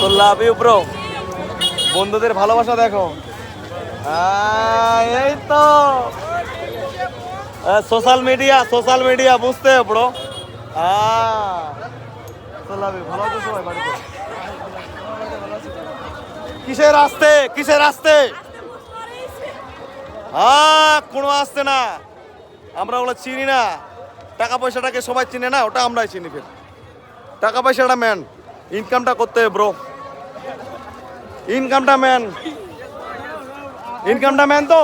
তো love you bro. বন্ধুদের ভালোবাসা দেখো। এই তো সোশ্যাল মিডিয়া বুঝতে হবে ব্রো। তো লাভ ইউ। ভালো আছো সবাই বাড়িতে? কিসের আসতে কোনো আসতে না, আমরা ওগুলো চিনি না। টাকা পয়সাটাকে সবাই চিনে না, ওটা আমরাই চিনি। ফের টাকা পয়সাটা ম্যান, ইনকামটা করতে হবে ব্রো। ইনকামটা ম্যান তো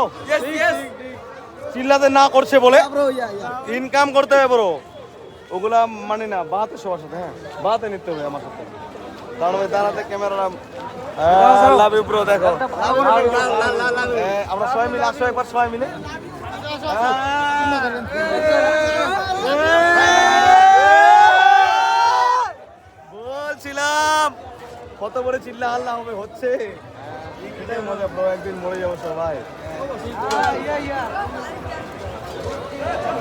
চিল্লাতে না করছে বলে ইনকাম করতে হবে ব্রো। ওগুলা মানি না, বাহাতে সবার সাথে। হ্যাঁ, বাহাতে নিতে হবে আমার সাথে। দাঁড়াতে ক্যামেরা লাভ ইউ ব্রো। দেখো আমরা সবাই মিলে আসো, একবার সবাই মিলে বলছিলাম কত বড় চিল্লা হাল্লা হবে হচ্ছে। এটাই মজা ব্রো, একদিন মরে যাবো সবাই।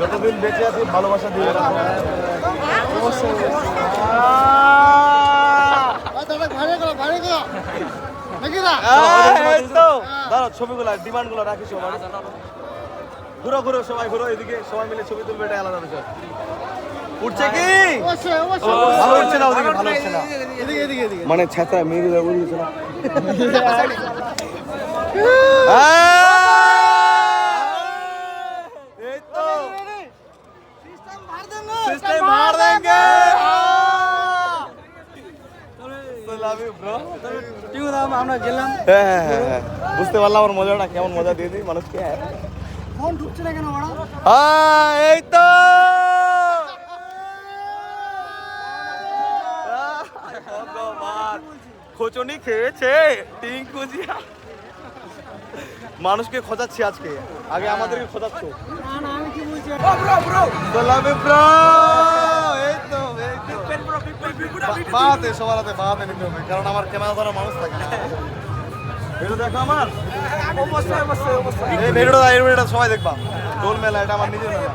যতদিন বেঁচে আছি ভালোবাসা দিয়ে রাখো। দাঁড়াও, ছবিগুলো ডিমান্ডগুলো রাখি সবাই। ঘুরো সবাই, ঘুরো এদিকে, সবাই মিলে ছবি তুলবে, এটা আলাদা বিষয়। উঠছে কি ভালো উঠছে না? ওদিকে ভালো উঠছে না, মানে ছাতা মেয়েদের উঠছে না। এই তো সিস্টেম মার দেंगे। আমরা গেলাম। হ্যাঁ, বুঝতে পারলাম আমার মজাটা কেমন, মজা দিয়ে দিই মানুষকে। ফোন ঢুকছে না কেন? এই তো খোঁচনি খেয়েছে টিঙ্কু জিয়া। মানুষকে খোঁজাচ্ছি আজকে, আগে আমাদেরকে খোঁজাচ্ছ। বাহাতে সবার হাতে বাহাতে নিতে হবে, কারণ আমার ক্যামেরা ধরা মানুষ থাকে না। ভিডিও দেখো আমার, এই ভিডিওটা সবাই দেখবা। দোল মেলা, এটা আমার নিজের মেলা।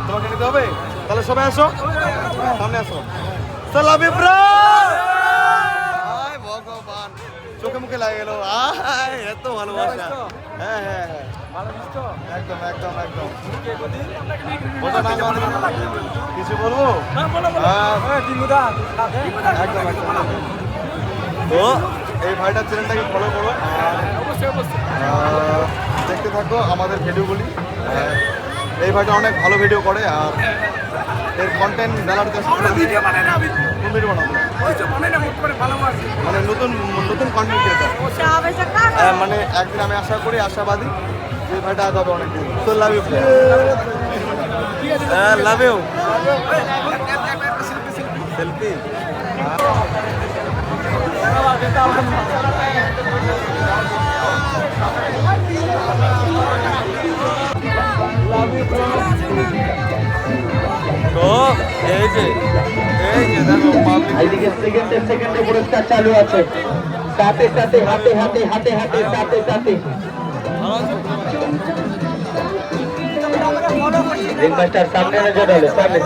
তোমাকে নিতে হবে, তাহলে সবাই আসো, সামনে আসো। Love you bro. ভগবান, চোখে মুখে লাগে গেল। এত ভালোবাসা। হ্যাঁ, একদম। কিছু বলবো? একদম। তো এই ভাইটার চ্যানেলটাকে ফলো করো, দেখতে থাকো আমাদের ভিডিওগুলি। এই ভাইটা অনেক ভালো ভিডিও করে, আর এর কন্টেন্ট মেলার ভিডিও বানাবো, মানে নতুন কন্টেন্ট ক্রিয়েটর। মানে একদিন আমি আশা করি, আশাবাদী এই ভাইটা যাবে অনেক দিন। তো love you, love you. Selfie তো এই যে দেখো এইদিকে সেকেন্ডে পুরস্কার চালু আছে, সাথে মাস্টার সামনে নজর হলো, সামনে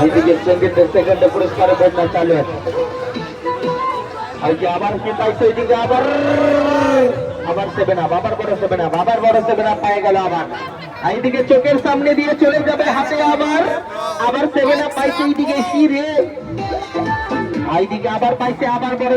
এইদিকে সেকেন্ডে পুরস্কারের ঘটনা চালু আছে। আবার কি পাইছে? এইদিকে আবার সেভেন আপ, আবার বড় সেভেন আপ পায়ে গেল। আবার এইদিকে চোখের সামনে দিয়ে চলে যাবে হাতে, আবার সেভেন আপ পাইছে। এইদিকে কি রে? এইদিকে আবার পাইছে, আবার বড়